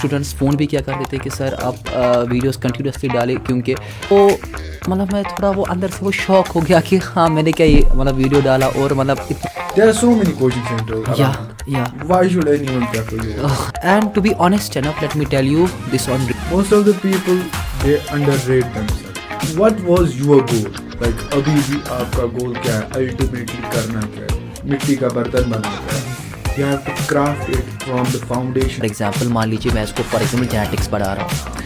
Students phone भी किया करते थे कि सर आप वीडियोस कंटिन्यूसली डालें, क्योंकि वो मतलब मैं थोड़ा वो अंदर से वो शौक हो गया कि हाँ मैंने क्या ये मतलब वीडियो डाला और मतलब There are so many coaching centers around. yeah. Why should anyone prefer you? And to be honest enough, let me tell you this on Most of the people, they underrate themselves. What was your goal? Like अभी भी आपका goal क्या है? Ultimately करना क्या है? मिट्टी का बर्तन बनाना है. You have to craft it from the foundation. For example मान लीजिए मैं इसको फॉर एग्जाम्पल जेनेटिक्स पढ़ा रहा हूँ.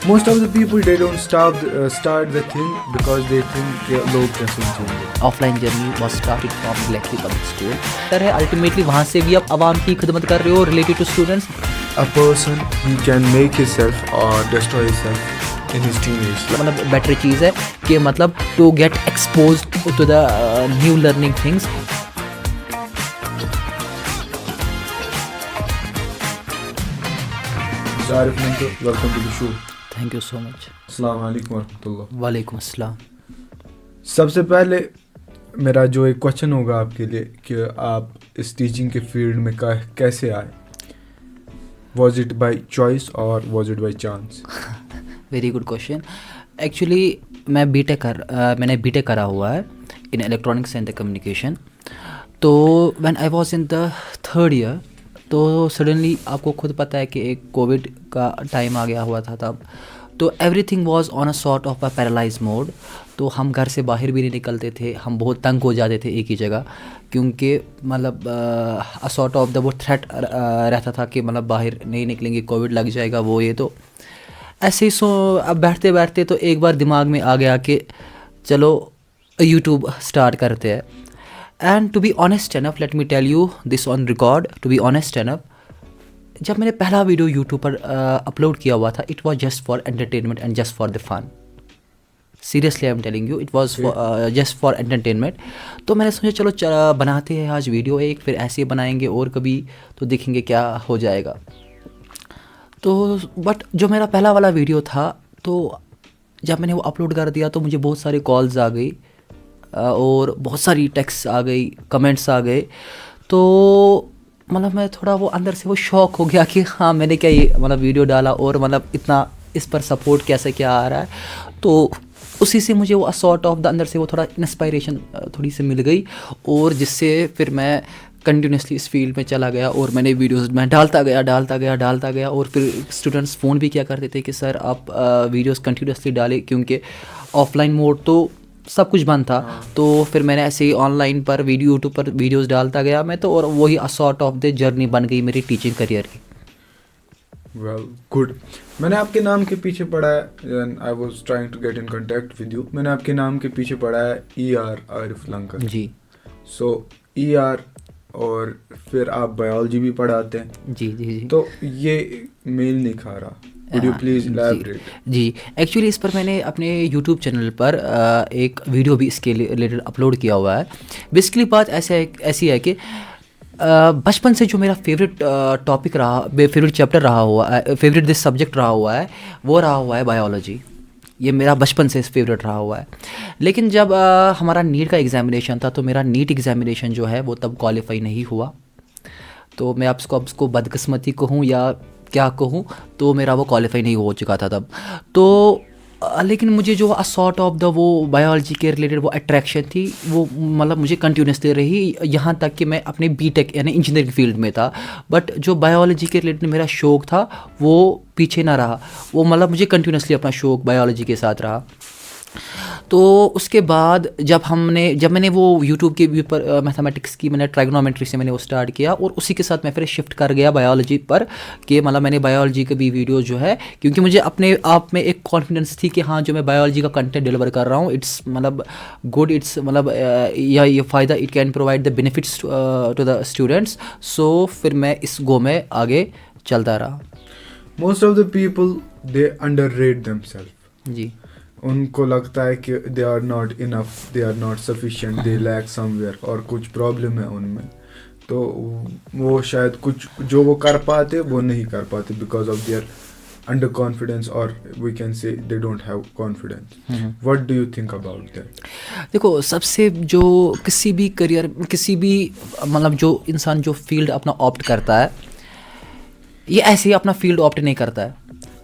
Most of the people, they don't start the thing because they think कि लोग कैसे चलेंगे. Offline journey was started from electric public school. तर है अल्टीमेटली वहाँ से भी आप आवाम की खिदमत कर रहे हो related to students. A person, he can make himself or destroy himself in his teenage. मतलब बेटर चीज़ है कि मतलब to get expose to the new learning things. Zarif Minto, welcome to the show. Thank you so much. अस्सलाम वालेकुम वरहमतुल्लाह. वालेकुम अस्सलाम. सबसे पहले मेरा जो एक क्वेश्चन होगा आपके लिए कि आप इस टीचिंग के फील्ड में कैसे आए. Was it by choice or was it by chance? Very good question. Actually मैंने बीटेक करा हुआ है इन इलेक्ट्रॉनिक्स एंड कम्युनिकेशन. तो when I was in the third year तो सडनली आपको खुद पता है कि एक कोविड का टाइम आ गया हुआ था तब. तो everything was on a sort of a paralyse mode. तो हम घर से बाहर भी नहीं निकलते थे. हम बहुत तंग हो जाते थे एक ही जगह, क्योंकि मतलब अ सॉर्ट ऑफ द वो थ्रेट रहता था कि मतलब बाहर नहीं निकलेंगे, कोविड लग जाएगा वो ये. तो ऐसे ही अब बैठते बैठते तो एक बार दिमाग में आ गया कि चलो यूट्यूब स्टार्ट करते हैं. And to be honest enough, let me tell you this on record, to be honest enough, जब मैंने पहला वीडियो यूट्यूब पर अपलोड किया हुआ था, it was just for entertainment and just for the fun. Seriously I am telling you, it was just for entertainment. तो मैंने सोचा चलो बनाते हैं आज वीडियो एक, फिर ऐसे बनाएंगे और कभी तो देखेंगे क्या हो जाएगा. तो बट जो मेरा पहला वाला वीडियो था, तो जब मैंने वो अपलोड कर दिया तो मुझे बहुत सारे कॉल्स आ गई और बहुत सारी टेक्स्ट आ गई, कमेंट्स आ गए. तो मतलब मैं थोड़ा वो अंदर से वो शौक हो गया कि हाँ मैंने क्या ये मतलब वीडियो डाला और मतलब इतना इस पर सपोर्ट कैसे क्या आ रहा है. तो उसी से मुझे वो सॉर्ट ऑफ द अंदर से वो थोड़ा इंस्पायरेशन थोड़ी सी मिल गई, और जिससे फिर मैं कंटिन्यूसली इस फील्ड में चला गया और मैंने वीडियोस मैं डालता गया. और फिर स्टूडेंट्स फ़ोन भी किया करते थे कि सर आप वीडियोस कंटिन्यूसली डालें, क्योंकि ऑफलाइन मोड तो सब कुछ बंद था. तो फिर मैंने ऐसे ही ऑनलाइन पर यूट्यूब पर वीडियोस डालता गया मैं तो, और वही सॉर्ट ऑफ द जर्नी बन गई मेरी टीचिंग करियर की. Well, good. मैंने आपके नाम के पीछे पढ़ा है, and I was trying to get in contact with you. मैंने आपके नाम के पीछे पढ़ा है ER आरिफ लंकर. जी. So ER और फिर आप बायोलॉजी भी पढ़ाते हैं. जी. तो ये मेल नहीं खा रहा. Would you please elaborate? जी. एक्चुअली इस पर मैंने अपने यूट्यूब चैनल पर एक वीडियो भी इसके रिलेटेड अपलोड किया हुआ है. बेसिकली बात ऐसी है कि बचपन से जो मेरा फेवरेट टॉपिक रहा, फेवरेट चैप्टर रहा हुआ है, फेवरेट दिस सब्जेक्ट रहा हुआ है, वो रहा हुआ है बायोलॉजी. ये मेरा बचपन से फेवरेट रहा हुआ है. लेकिन जब हमारा नीट का एग्ज़ामिनेशन था, तो मेरा नीट एग्ज़ामिनेशन जो है वो तब क्वालिफाई नहीं हुआ. तो मैं आपको बदकिस्मती कहूँ या क्या कहूँ, तो मेरा वो क्वालिफाई नहीं हो चुका था तब. तो लेकिन मुझे जो सॉर्ट ऑफ द वो बायोलॉजी के रिलेटेड वो अट्रैक्शन थी, वो मतलब मुझे कंटिन्यूसली रही यहाँ तक कि मैं अपने बीटेक यानी इंजीनियरिंग फील्ड में था. बट जो बायोलॉजी के रिलेटेड मेरा शौक़ था वो पीछे ना रहा, वो मतलब मुझे कंटिन्यूसली अपना शौक़ बायोलॉजी के साथ रहा. तो उसके बाद जब मैंने वो यूट्यूब के ऊपर मैथमेटिक्स की मैंने ट्राइगोनोमेट्री से मैंने वो स्टार्ट किया, और उसी के साथ मैं फिर शिफ्ट कर गया बायोलॉजी पर कि मतलब मैंने बायोलॉजी के भी वीडियो जो है, क्योंकि मुझे अपने आप में एक कॉन्फिडेंस थी कि हाँ जो मैं बायोलॉजी का कंटेंट डिलीवर कर रहा हूँ इट्स मतलब गुड, इट्स मतलब ये फ़ायदा, it can provide the benefits to the students. So फिर मैं इस गो में आगे चलता रहा. Most of the people, they underrate themselves. जी. उनको लगता है कि they are not enough, they are not sufficient, they lack somewhere, और कुछ प्रॉब्लम है उनमें. तो वो शायद कुछ जो वो कर पाते वो नहीं कर पाते because of their under confidence, और we can say they don't have confidence. What do you think about that? देखो, सबसे जो किसी भी करियर, किसी भी मतलब जो इंसान जो फील्ड अपना ऑप्ट करता है, ये ऐसे ही अपना फील्ड ऑप्ट नहीं करता है।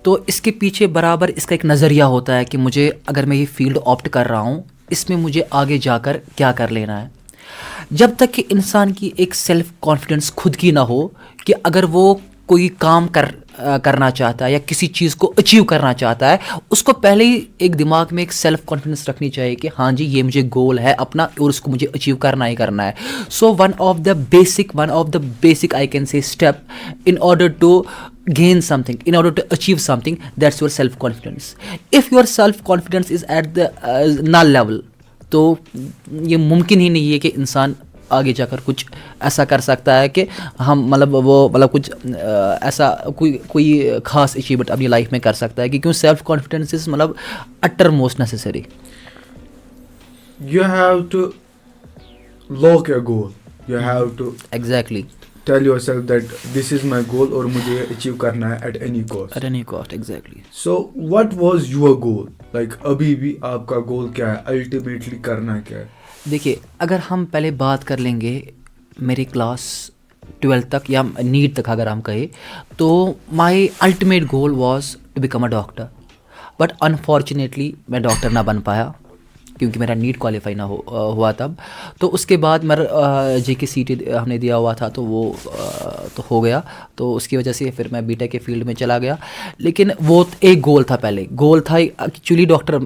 तो इसके पीछे बराबर इसका एक नज़रिया होता है कि मुझे अगर मैं ये फील्ड ऑप्ट कर रहा हूँ, इसमें मुझे आगे जाकर क्या कर लेना है। जब तक कि इंसान की एक सेल्फ कॉन्फिडेंस खुद की ना हो कि अगर वो कोई काम करना चाहता है या किसी चीज़ को अचीव करना चाहता है, उसको पहले ही एक दिमाग में एक सेल्फ कॉन्फिडेंस रखनी चाहिए कि हाँ जी, ये मुझे गोल है अपना और उसको मुझे अचीव करना ही करना है। So one of the basic I can say step in order to gain something, in order to achieve something, that's your self confidence. If your self confidence is at the null level, तो ये मुमकिन ही नहीं है कि इंसान आगे जाकर कुछ ऐसा कर सकता है कि हम कुछ ऐसा कोई खास अचीवमेंट अपनी लाइफ में कर सकता है, क्योंकि self confidence is utter most necessary. You have to lock your goal. You have to exactly tell yourself that this is my goal और मुझे अचीव करना है at any cost. exactly. So what was your goal? Like अभी भी आपका गोल क्या है? Ultimately करना क्या है? देखिए, अगर हम पहले बात कर लेंगे मेरी क्लास 12 तक या नीट तक अगर हम कहें, तो my ultimate goal was to become a doctor. But unfortunately मैं डॉक्टर ना बन पाया क्योंकि मेरा नीट क्वालिफाई ना हुआ तब। तो उसके बाद मेरा जेके सीटी हमने दिया हुआ था, तो वो तो हो गया, तो उसकी वजह से फिर मैं बीटेक के फील्ड में चला गया। लेकिन वो एक गोल था, पहले गोल था एक्चुअली डॉक्टर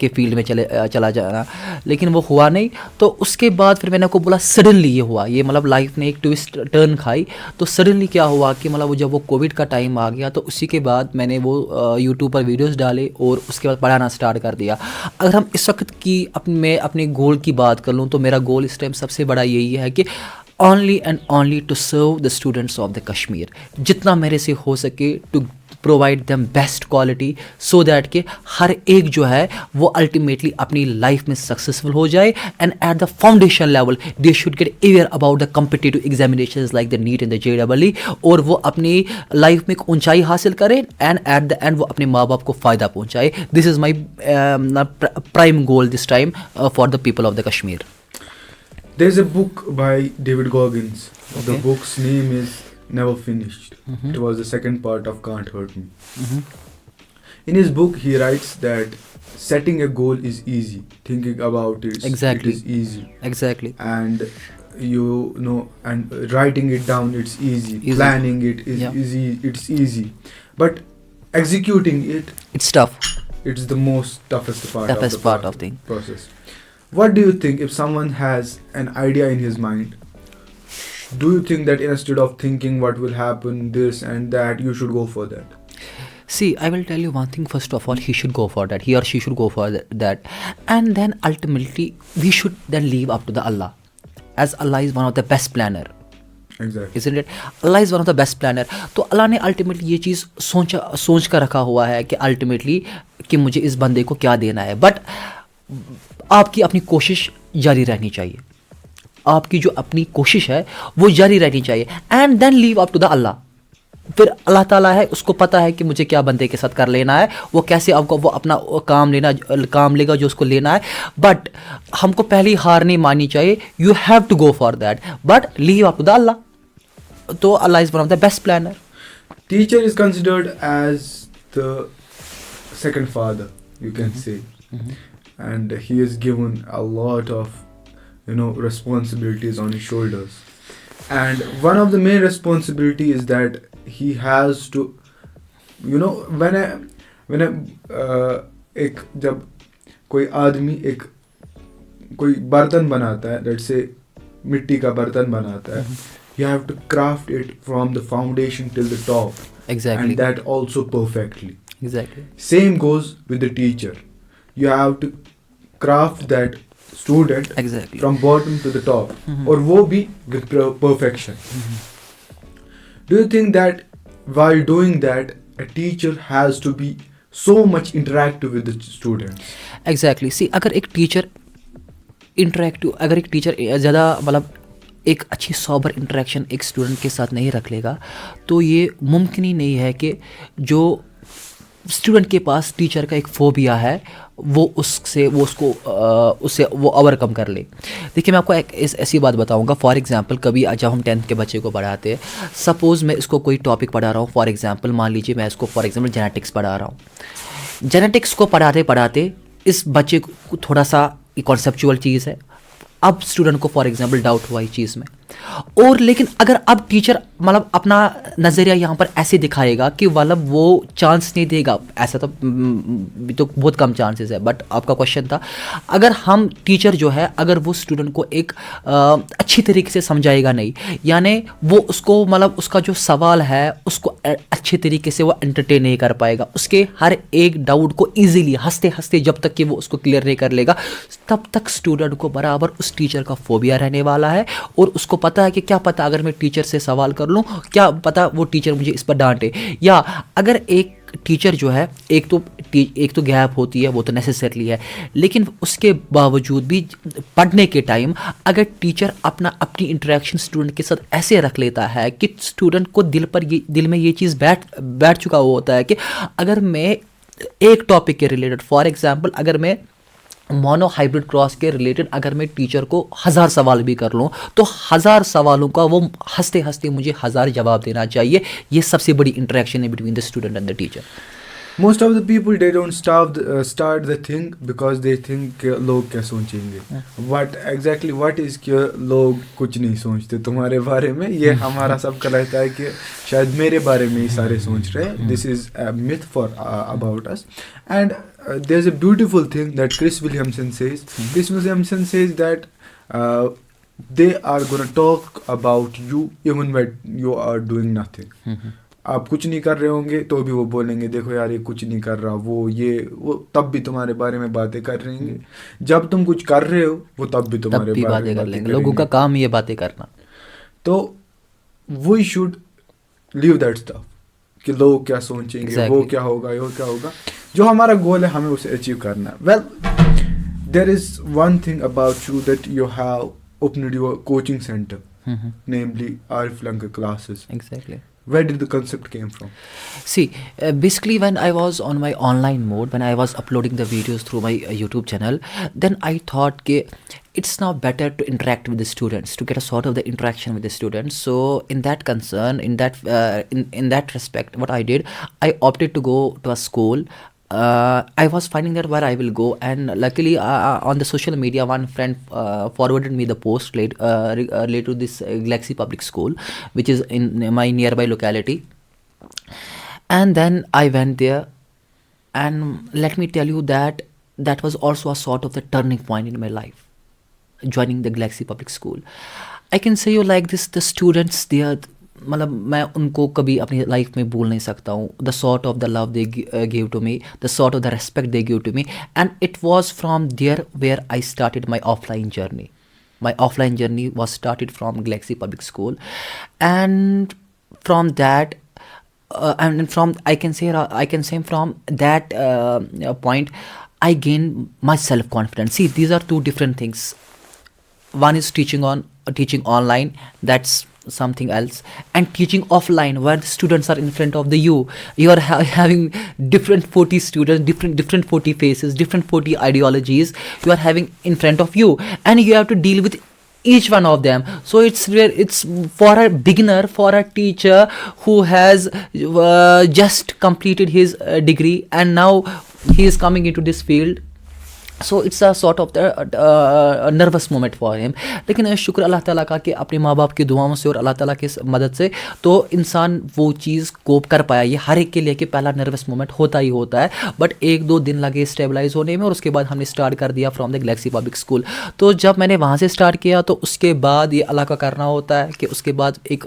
के फील्ड में चला जाना, लेकिन वो हुआ नहीं। तो उसके बाद फिर मैंने आपको बोला सडनली ये हुआ, ये लाइफ ने एक ट्विस्ट टर्न खाई। तो सडनली क्या हुआ कि वो जब वो कोविड का टाइम आ गया, तो उसी के बाद मैंने वो यूट्यूब पर वीडियोज़ डाले और उसके बाद पढ़ाना स्टार्ट कर दिया। अगर हम इस वक्त कि मैं अपने गोल की बात कर लूँ, तो मेरा गोल इस टाइम सबसे बड़ा यही है कि only and only to serve the students of the Kashmir. जितना मेरे से हो सके to provide them best quality, so that कि हर एक जो है वो अल्टीमेटली अपनी लाइफ में सक्सेसफुल हो जाए, and at the foundation level they should get aware about the competitive examinations like the neat and the JEE, और वो अपनी लाइफ में एक ऊंचाई हासिल करें एंड एट द एंड वो अपने माँ बाप को फ़ायदा पहुँचाए। This is my prime goal this time for the people of the Kashmir. There's a book by David Goggins. Okay. The book's name is Never Finished. Mm-hmm. It was the second part of Can't Hurt Me. Mm-hmm. In his book, he writes that setting a goal is easy. Thinking about it, exactly. It is easy. Exactly. And and writing it down, it's easy. Planning it is easy. It's easy. But executing it, it's tough. It's the most toughest part of the process. What do you think if someone has an idea in his mind? Do you think that instead of thinking what will happen, this and that, you should go for that? See, I will tell you one thing. First of all, he should go for that. He or she should go for that. And then ultimately, we should then leave up to the Allah. As Allah is one of the best planner. Exactly. Isn't it? Allah is one of the best planner. तो अल्लाह ने ultimately ये चीज़ सोच कर रखा हुआ है कि ultimately कि मुझे इस बंदे को क्या देना है। बट आपकी अपनी कोशिश जारी रहनी चाहिए, आपकी जो अपनी कोशिश है वो जारी रहनी चाहिए, and then leave up to the Allah. फिर अल्लाह ताला है, उसको पता है कि मुझे क्या बंदे के साथ कर लेना है, वो कैसे आपको वो अपना काम लेगा जो उसको लेना है। बट हमको पहली हार नहीं माननी चाहिए। You have to go for that, but leave up to the Allah. तो Allah is one of the best planner. Teacher is considered as the second father, you can say. And he is given a lot of responsibilities on his shoulders, and one of the main responsibility is that he has to when एक जब कोई आदमी कोई बर्तन बनाता है, let's say मिट्टी का बर्तन बनाता है, you have to craft it from the foundation till the top. Exactly. And that also perfectly. Exactly. Same goes with the teacher. You have to craft that student exactly from bottom to the top, और वो भी with perfection. Do you think that while doing that, a teacher has to be so much interactive with the students? Exactly. See, अगर एक teacher ज़्यादा एक अच्छी sober interaction एक student के साथ नहीं रख लेगा, तो ये मुमकिन ही नहीं है कि जो स्टूडेंट के पास टीचर का एक फोबिया है, वो उससे वो ओवरकम कर ले। देखिए मैं आपको एक ऐसी बात बताऊंगा, फॉर एग्जांपल कभी जब हम 10th के बच्चे को पढ़ाते हैं, सपोज़ मैं इसको कोई टॉपिक पढ़ा रहा हूँ, फॉर एग्जांपल मान लीजिए मैं इसको फॉर एग्जांपल जेनेटिक्स पढ़ा रहा हूँ। जेनेटिक्स को पढ़ाते पढ़ाते इस बच्चे को थोड़ा सा कॉन्सेप्चुअल चीज़ है, अब स्टूडेंट को फॉर एग्जांपल डाउट हुआ इस चीज़ में, और लेकिन अगर अब टीचर मतलब अपना नज़रिया यहाँ पर ऐसे दिखाएगा कि मतलब वो चांस नहीं देगा, ऐसा तो बहुत कम चांसेस है, बट आपका क्वेश्चन था, अगर हम टीचर जो है अगर वो स्टूडेंट को एक अच्छी तरीके से समझाएगा नहीं, यानी वो उसको मतलब उसका जो सवाल है उसको अच्छे तरीके से वो एंटरटेन नहीं कर पाएगा, उसके हर एक डाउट को ईजिली हंसते हंसते जब तक कि वो उसको क्लियर नहीं कर लेगा, तब तक स्टूडेंट को बराबर उस टीचर का फोबिया रहने वाला है। और उसको पता है कि क्या पता अगर मैं टीचर से सवाल कर लूँ, क्या पता वो टीचर मुझे इस पर डांटे, या अगर एक टीचर जो है एक तो गैप होती है, वो तो नेसेसरली है, लेकिन उसके बावजूद भी पढ़ने के टाइम अगर टीचर अपनी इंटरेक्शन स्टूडेंट के साथ ऐसे रख लेता है कि स्टूडेंट को दिल में ये चीज़ बैठ चुका हुआ होता है कि अगर मैं एक टॉपिक के रिलेटेड, फॉर एग्जाम्पल अगर मैं मोनो हाइब्रिड क्रॉस के रिलेटेड अगर मैं टीचर को 1000 सवाल भी कर लूँ, तो 1000 सवालों का वो हंसते हंसते मुझे 1000 जवाब देना चाहिए। ये सबसे बड़ी इंटरेक्शन है between the student and the teacher. Most of the people they don't start the thing because they think लोग क्या सोचेंगे, what is कि लोग कुछ नहीं सोचते तुम्हारे बारे में, ये हमारा सबका रहता है कि शायद मेरे बारे में ही सारे सोच रहे हैं। This is a myth for about us, and there's a beautiful thing that Chris Williamson says. Chris Williamson says that they are gonna talk about you even when you are doing nothing. आप कुछ नहीं कर रहे होंगे तो भी वो बोलेंगे देखो यार ये कुछ नहीं कर रहा, वो तब भी तुम्हारे बारे में बातें कर रहे हैं। जब तुम कुछ कर रहे हो वो तब भी तुम्हारे बारे में बातें कर लेंगे। लोगों का काम ये बातें करना। तो we should leave that stuff कि लोग क्या सोचेंगे, वो क्या होगा, ये क्या होगा। जो हमारा गोल है हमें उसे अचीव करना है। Well there is one thing about you that you have opened your coaching centre, namely Arif Lanka classes. Exactly. Where did the concept came from? See, basically when I was on my online mode, when I was uploading the videos through my YouTube channel, then I thought it's now better to interact with the students, to get a sort of the interaction with the students. So in that concern, in that respect, what I did, I opted to go to a school. I was finding that where I will go, and luckily on the social media one friend forwarded me the post related to this Galaxy Public School, which is in my nearby locality. And then I went there, and let me tell you that was also a sort of the turning point in my life, joining the Galaxy Public School. I can say you like this, the students there, मतलब मैं उनको कभी अपनी life में भूल नहीं सकता हूँ। The sort of the love they give to me, the sort of the respect they give to me, and it was from there where I started my offline journey. My offline journey was started from Galaxy Public School, and from that and from I can say from that point I gained my self confidence. See, these are two different things. One is teaching online, that's something else, and teaching offline where the students are in front of you are having different 40 students, different 40 faces, different 40 ideologies you are having in front of you, and you have to deal with each one of them. So it's for a beginner, for a teacher who has just completed his degree and now he is coming into this field. So it's a sort of the nervous moment for him. लेकिन शुक्र अल्लाह ताला का कि अपने माँ बाप की दुआओं से और अल्लाह ताला की मदद से तो इंसान वो चीज़ कोप कर पाया. ये हर एक के लिए कि पहला नर्वस मोमेंट होता ही होता है, बट 1-2 दिन लगे स्टेबलाइज होने में, और उसके बाद हमने स्टार्ट कर दिया from the Galaxy public school. तो जब मैंने वहाँ से स्टार्ट किया तो उसके बाद ये अल्लाह का करना होता है कि उसके बाद एक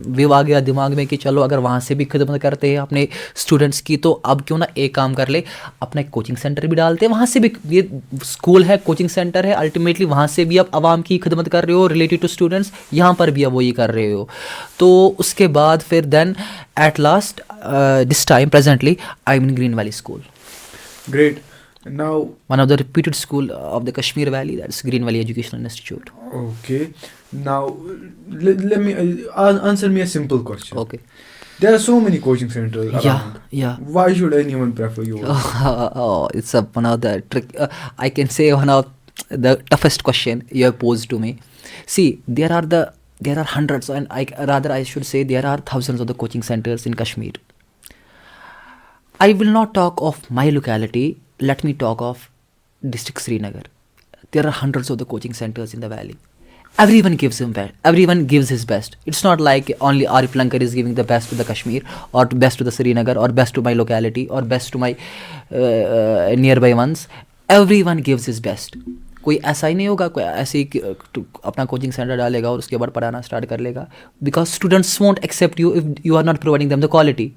व्यू आ गया दिमाग में कि चलो अगर वहाँ से भी खिदमत करते हैं अपने स्टूडेंट्स की, तो अब क्यों ना एक काम कर ले, अपना एक कोचिंग सेंटर भी डालते हैं. वहाँ से भी ये स्कूल है, कोचिंग सेंटर है, अल्टीमेटली वहाँ से भी आप आवाम की खिदमत कर रहे हो रिलेटेड टू स्टूडेंट्स, यहाँ पर भी आप वही कर रहे हो. तो उसके बाद फिर then at last this time presently I am in Green Valley School. Great. Now one of the reputed school of the Kashmir Valley, that's Green Valley Educational Institute. Okay. Now let me answer me a simple question. Okay. There are so many coaching centers Yeah, around. yeah. Why should anyone prefer yours? Oh, it's one of the trick. I can say one of the toughest question you have posed to me. See, there are hundreds, and I should say there are thousands of the coaching centers in Kashmir. I will not talk of my locality. Let me talk of district Srinagar. There are hundreds of the coaching centers in the valley. Everyone gives him best. Everyone gives his best. It's not like only Arif Lankar is giving the best to the Kashmir, or best to the Srinagar, or best to my locality, or best to my nearby ones. Everyone gives his best. कोई ऐसा ही नहीं होगा, कोई ऐसे ही अपना coaching centre डालेगा और उसके बाद पढ़ाना स्टार्ट कर लेगा, because students won't accept you if you are not providing them the quality.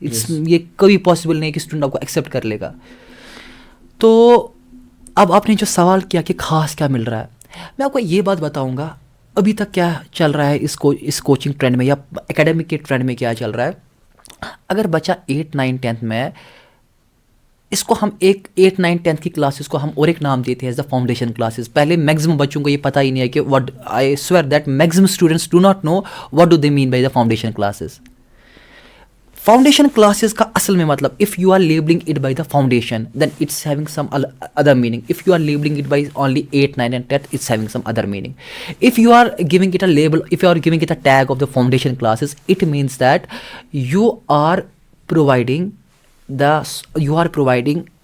ये कभी पॉसिबल नहीं कि स्टूडेंट आपको एक्सेप्ट कर लेगा. तो अब आपने जो सवाल किया कि खास क्या मिल रहा है, मैं आपको ये बात बताऊंगा अभी तक क्या चल रहा है इस कोचिंग ट्रेंड में या एकेडमिक के ट्रेंड में क्या चल रहा है. अगर बच्चा 8, 9, 10 में है, इसको हम 8, 9, 10 की क्लासेस को हम और एक नाम देते हैं एज द फाउंडेशन क्लासेस. पहले मैक्सिमम बच्चों को ये पता ही नहीं है कि what, I swear that maximum students do not know what do they mean by the foundation classes. Foundation classes का असल में मतलब, if you are labelling it by the foundation then it's having some other meaning. If you are labelling it by only 8, 9 and 10, it's having some other meaning. If you are giving it a label, if you are giving it a tag of the foundation classes, it means that you are providing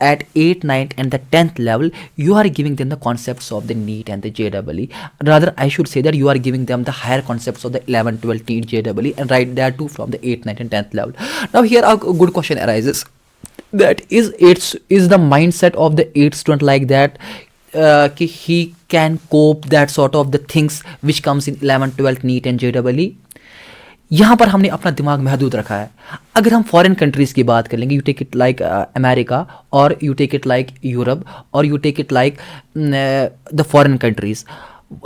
at 8, 9 and the 10th level, you are giving them the concepts of the NEET and the JEE. Rather, I should say that you are giving them the higher concepts of the 11, 12 NEET, JEE, and right there too from the 8, 9 and 10th level. Now here a good question arises, that is the mindset of the 8th student like that, कि he can cope that sort of the things which comes in 11, 12 NEET and JEE. यहाँ पर हमने अपना दिमाग महदूद रखा है. अगर हम फॉरेन कंट्रीज़ की बात कर लेंगे, you take it like America, और you take it like Europe, और you take it like the foreign countries,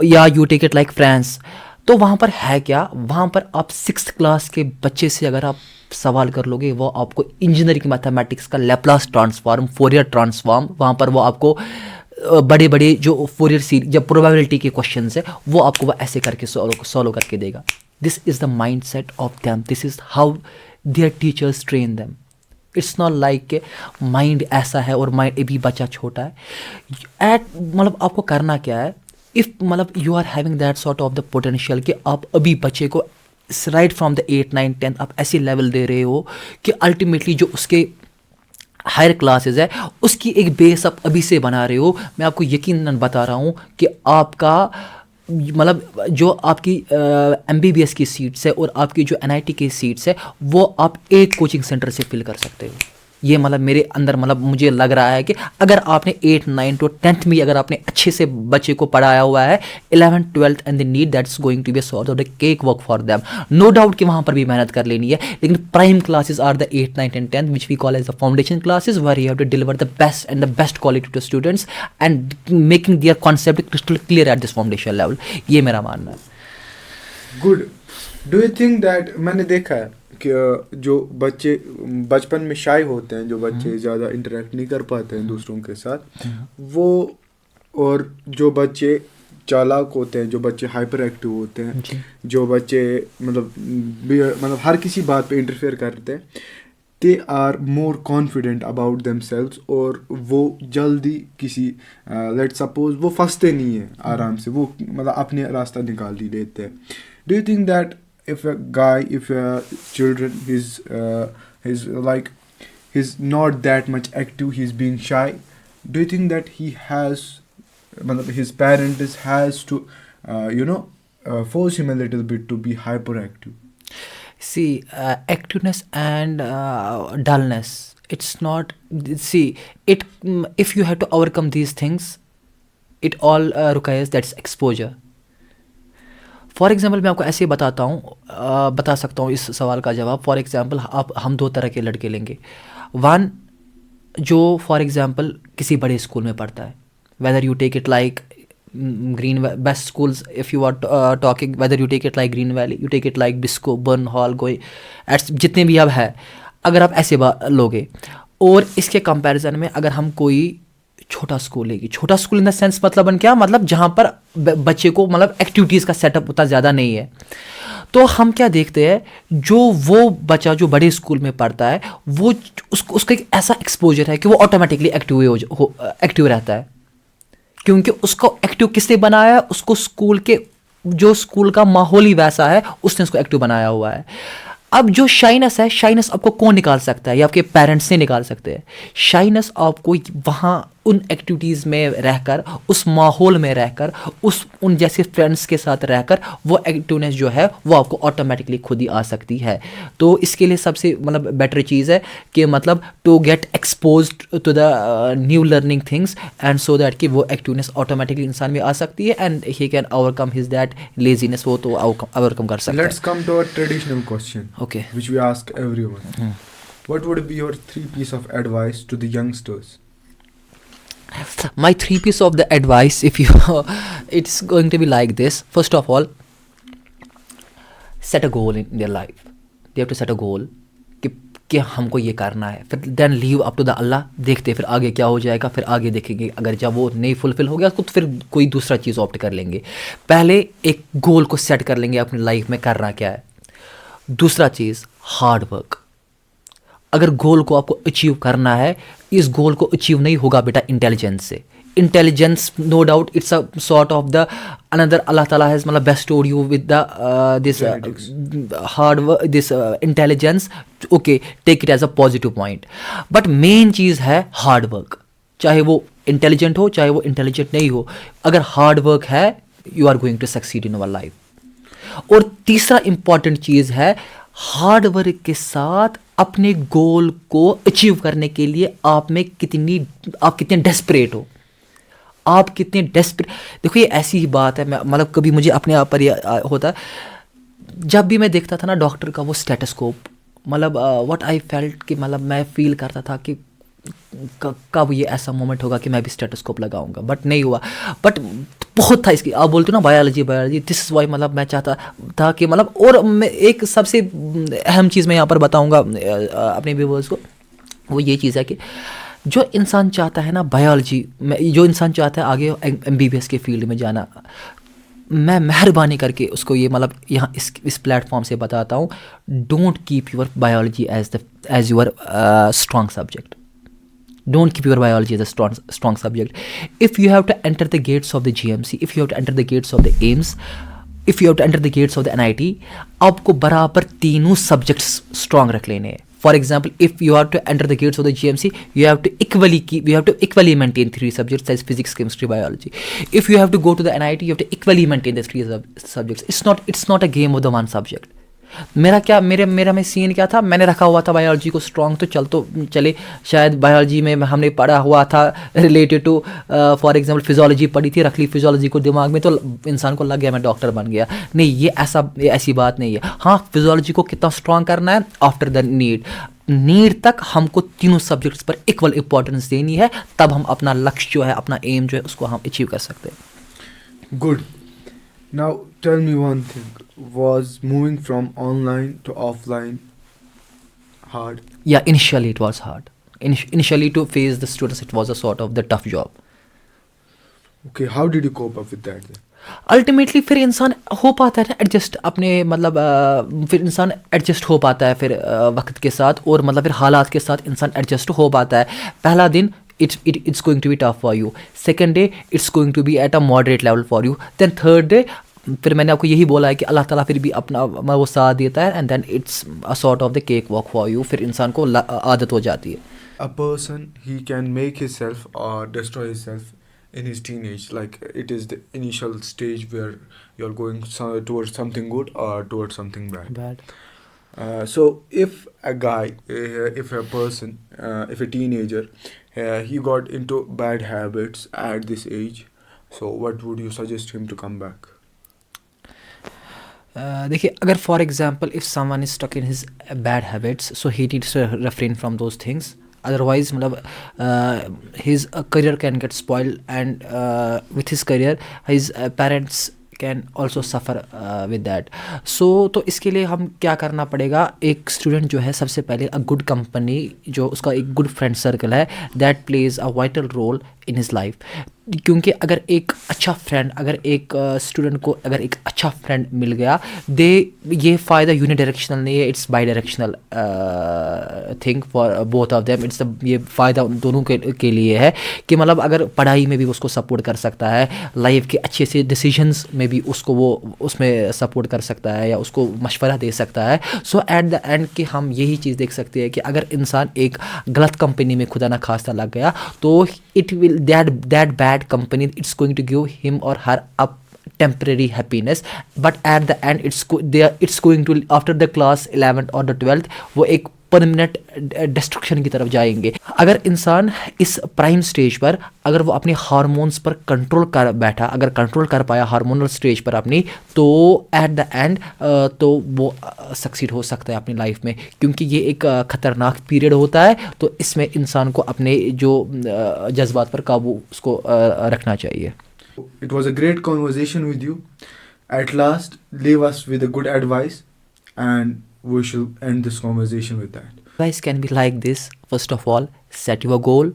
या you take it like France, तो वहाँ पर है क्या, वहाँ पर आप 6th क्लास के बच्चे से अगर आप सवाल कर लोगे, वो आपको इंजीनियरिंग मैथमेटिक्स का लैप्लास ट्रांसफॉर्म, फोरियर ट्रांसफॉर्म, वहाँ पर वो आपको बड़े बड़े जो फोरियर सीरीज, जब प्रोबेबिलिटी के क्वेश्चंस है, वो आपको वो ऐसे करके सॉल्व करके देगा. This is the mindset of them. This is how their teachers train them. It's not like mind ऐसा है और mind अभी बच्चा छोटा है. मतलब आपको करना क्या है, if मतलब you are having that sort of the potential कि आप अभी बच्चे को right from the 8, 9, 10 आप ऐसी लेवल दे रहे हो कि अल्टीमेटली जो उसके हायर क्लासेस है उसकी एक बेस आप अभी से बना रहे हो. मैं आपको यकीनन बता रहा हूँ कि आपका मतलब जो आपकी MBBS की सीट्स है और आपकी जो NIT की सीट्स है, वो आप एक कोचिंग सेंटर से फिल कर सकते हो. ये मतलब मेरे अंदर मतलब मुझे लग रहा है कि अगर आपने 8, 9 to 10th में अगर आपने अच्छे से बच्चे को पढ़ाया हुआ है, 11th, 12th and the need, that's going to be sort of the cake work for them. No doubt कि वहाँ पर भी मेहनत कर लेनी है, लेकिन prime classes are the 8, 9 and 10 which we call as the foundation classes, where you have to deliver the best and the best quality to students and making their concept crystal clear at this foundation level. ये मेरा मानना है. Good. Do you think that, मैंने देखा है कि जो बच्चे बचपन में शाय होते हैं, जो बच्चे ज़्यादा इंटरेक्ट नहीं कर पाते हैं दूसरों के साथ, वो, और जो बच्चे चालाक होते हैं, जो बच्चे हाइपर एक्टिव होते हैं, जो बच्चे मतलब हर किसी बात पे इंटरफेयर करते हैं, they are more confident about themselves, और वो जल्दी किसी लेट सपोज वो फंसते नहीं हैं, आराम से वो मतलब अपने रास्ता निकाल ही लेते हैं. Do you think that if a children he's not that much active, he's being shy, do you think that he has, his parents has to force him a little bit to be hyperactive? See, activeness and dullness, it's not, see it, if you have to overcome these things, it all requires that's exposure. For example मैं आपको ऐसे बता सकता हूँ इस सवाल का जवाब. फॉर एग्ज़ाम्पल हम 2 तरह के लड़के लेंगे. वन जो फॉर एग्ज़ाम्पल किसी बड़े स्कूल में पढ़ता है, whether you take it like Green Best schools, if you are talking, whether you take it like Green Valley, you take it like Biscoe, Burn Hall, Goethe's, जितने भी अब है, अगर आप ऐसे लोगे, और इसके कंपैरिजन में अगर हम कोई छोटा स्कूल लेगी, छोटा स्कूल इन द सेंस मतलब क्या, मतलब जहाँ पर बच्चे को मतलब एक्टिविटीज़ का सेटअप उतना ज़्यादा नहीं है, तो हम क्या देखते हैं, जो वो बच्चा जो बड़े स्कूल में पढ़ता है वो उसका एक ऐसा एक्सपोजर है कि वो ऑटोमेटिकली एक्टिव रहता है, क्योंकि उसको एक्टिव किसने बनाया है, उसको स्कूल के जो स्कूल का माहौल ही वैसा है, उसने उसको एक्टिव बनाया हुआ है। अब जो शाइनेस है, शाइनेस आपको कौन निकाल सकता है, या आपके पेरेंट्स से निकाल सकते हैं। शाइनेस आपको वहाँ उन एक्टिविटीज़ में रहकर, उस माहौल में रहकर, उन जैसे फ्रेंड्स के साथ रहकर वो एक्टिवनेस जो है वो आपको ऑटोमेटिकली खुद ही आ सकती है। तो इसके लिए सबसे मतलब बेटर चीज़ है कि मतलब to get exposed to the new learning things, and so that कि वो एक्टिवनेस ऑटोमेटिकली इंसान में आ सकती है, and he can overcome his that laziness, वो तो ओवरकम कर सकता है। Let's come to our traditional question, Okay. which we ask everyone. What would be your 3 piece of advice to the youngsters? My 3 piece of the advice, if you it's going to be like this. First of all, set a goal in their life. They have to set a goal कि हमको ये करना है, फिर then leave up to the Allah, देखते फिर आगे क्या हो जाएगा, फिर आगे देखेंगे। अगर जब वो नहीं फुलफिल हो गया तो फिर कोई दूसरा चीज़ ऑप्ट कर लेंगे। पहले एक गोल को सेट कर लेंगे अपनी लाइफ में करना क्या है। दूसरा चीज़ हार्ड वर्क। अगर गोल को आपको अचीव करना है, इस गोल को अचीव नहीं होगा बेटा इंटेलिजेंस से। Intelligence no doubt it's a sort of the another, Allah ताला हैज मतलब bestowed you with the this hard work, this intelligence. Okay, take it as a positive point, but main चीज़ है hard work. चाहे वो intelligent हो, चाहे वो intelligent नहीं हो, अगर हार्ड वर्क है you are going to succeed in our life. और तीसरा इंपॉर्टेंट चीज़ है, हार्ड वर्क के साथ अपने गोल को अचीव करने के लिए आप कितने डेस्परेट हो, आप कितने डेस्परेट। देखो ये ऐसी ही बात है, मैं मतलब कभी मुझे अपने आप पर होता है, जब भी मैं देखता था ना डॉक्टर का वो स्टेटोस्कोप, मतलब व्हाट आई फेल्ट कि मतलब मैं फील करता था कि कब ये ऐसा मोमेंट होगा कि मैं भी स्टेटोस्कोप लगाऊंगा, बट नहीं हुआ। बट बहुत था इसकी, आप बोलते हो ना बायोलॉजी दिस इज़ वाई, मतलब मैं चाहता था कि मतलब, और मैं एक सबसे अहम चीज़ मैं यहाँ पर बताऊंगा अपने व्यूअर्स को, वो ये चीज़ है कि जो इंसान चाहता है ना बायोलॉजी में, जो इंसान चाहता है आगे MBBS के फील्ड में जाना, मैं मेहरबानी करके उसको ये मतलब यहाँ इस प्लेटफॉर्म से बताता हूँ, don't keep your biology as your strong subject. Don't keep your biology as a strong subject. If you have to enter the gates of the GMC, if you have to enter the gates of the AIMS, if you have to enter the gates of the NIT, आपको बराबर तीनों subjects strong रख लेने हैं. For example, if you have to enter the gates of the GMC, you have to equally maintain 3 subjects, as physics, chemistry, biology. If you have to go to the NIT, you have to equally maintain the 3 subjects. It's not a game of the one subject. मेरा में scene क्या था, मैंने रखा हुआ था biology को strong, तो चले शायद बायोलॉजी में हमने पढ़ा हुआ था related to for example physiology पढ़ी थी, रख ली फिजियोलॉजी को दिमाग में, तो इंसान को लग गया मैं डॉक्टर बन गया। नहीं, ये ऐसी बात नहीं है। हाँ, फिजियोलॉजी को कितना स्ट्रॉन्ग करना है, आफ्टर द नीड तक हमको तीनों सब्जेक्ट्स पर इक्वल इंपॉर्टेंस देनी है, तब हम अपना लक्ष्य जो है, अपना एम जो है, उसको हम अचीव कर सकते हैं। Good. Now tell me one thing, was moving from online to offline hard? Yeah, initially it was hard. Initially to face the students, it was a sort of the tough job. Okay, how did you cope up with that then? Ultimately फिर इंसान हो पाता है ना adjust अपने मतलब फिर इंसान एडजस्ट हो पाता है फिर वक्त के साथ, और मतलब फिर हालात के साथ इंसान एडजस्ट हो पाता है। पहला दिन it's going to be tough for you, second day it's going to be at a moderate level for you, then third day फिर मैंने आपको यही बोला है कि अल्लाह ताला फिर भी अपना वो साथ देता है, and then it's a sort of the cake walk for you, फिर इंसान को आदत हो जाती है। A person, he can make himself or destroy himself in his teenage, like it is the initial stage where you're going towards something good or towards something bad. So if a guy, if a person, if a teenager, he got into bad habits at this age, so what would you suggest him to come back? देखिए, अगर for example if someone is stuck in his bad habits, so he needs to refrain from those things, otherwise मतलब his career can get spoiled, and with his career his parents can also suffer with that. So तो इसके लिए हम क्या करना पड़ेगा, एक student जो है सबसे पहले अ गुड कंपनी, जो उसका एक गुड फ्रेंड सर्कल है, that plays a vital role in his life. क्योंकि अगर एक अच्छा फ्रेंड, अगर एक स्टूडेंट को अगर एक अच्छा फ्रेंड मिल गया, दे ये फ़ायदा यूनिडायरेक्शनल नहीं है, it's by directional thing for both of them. It's ये फ़ायदा उन दोनों के लिए है कि मतलब अगर पढ़ाई में भी उसको सपोर्ट कर सकता है, लाइफ के अच्छे से डिसीजंस में भी उसको वो उसमें सपोर्ट कर सकता है या उसको मशवरा दे सकता है। सो एट द एंड कि हम यही चीज़ देख सकते हैं कि अगर इंसान एक गलत कंपनी में खुदा ना खास्ता लग गया, तो it will that bad company, it's going to give him or her a temporary happiness, but at the end it's going to, after the class 11th or the 12th, वो एक परमानेंट डिस्ट्रक्शन की तरफ जाएंगे। अगर इंसान इस prime stage पर अगर वो अपने हार्मोन्स पर कंट्रोल कर बैठा, अगर कंट्रोल कर पाया हार्मोनल स्टेज पर अपनी, तो एट द एंड तो वो सक्सीड हो सकता है अपनी लाइफ में, क्योंकि ये एक ख़तरनाक पीरियड होता है। तो इसमें इंसान को अपने जो जज्बात पर काबू उसको रखना चाहिए। It was a great conversation with you. At last, leave us with a good advice, and we should end this conversation with that. Advice can be like this: first of all, set your goal,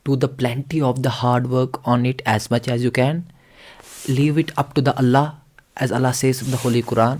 do the plenty of the hard work on it as much as you can, leave it up to the Allah, as Allah says in the Holy Quran,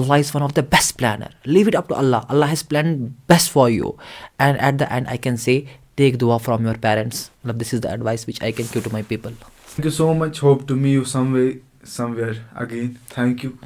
Allah is one of the best planner. Leave it up to Allah. Allah has planned best for you. And at the end, I can say, take dua from your parents. This is the advice which I can give to my people. Thank you so much. Hope to meet you somewhere again. Thank you.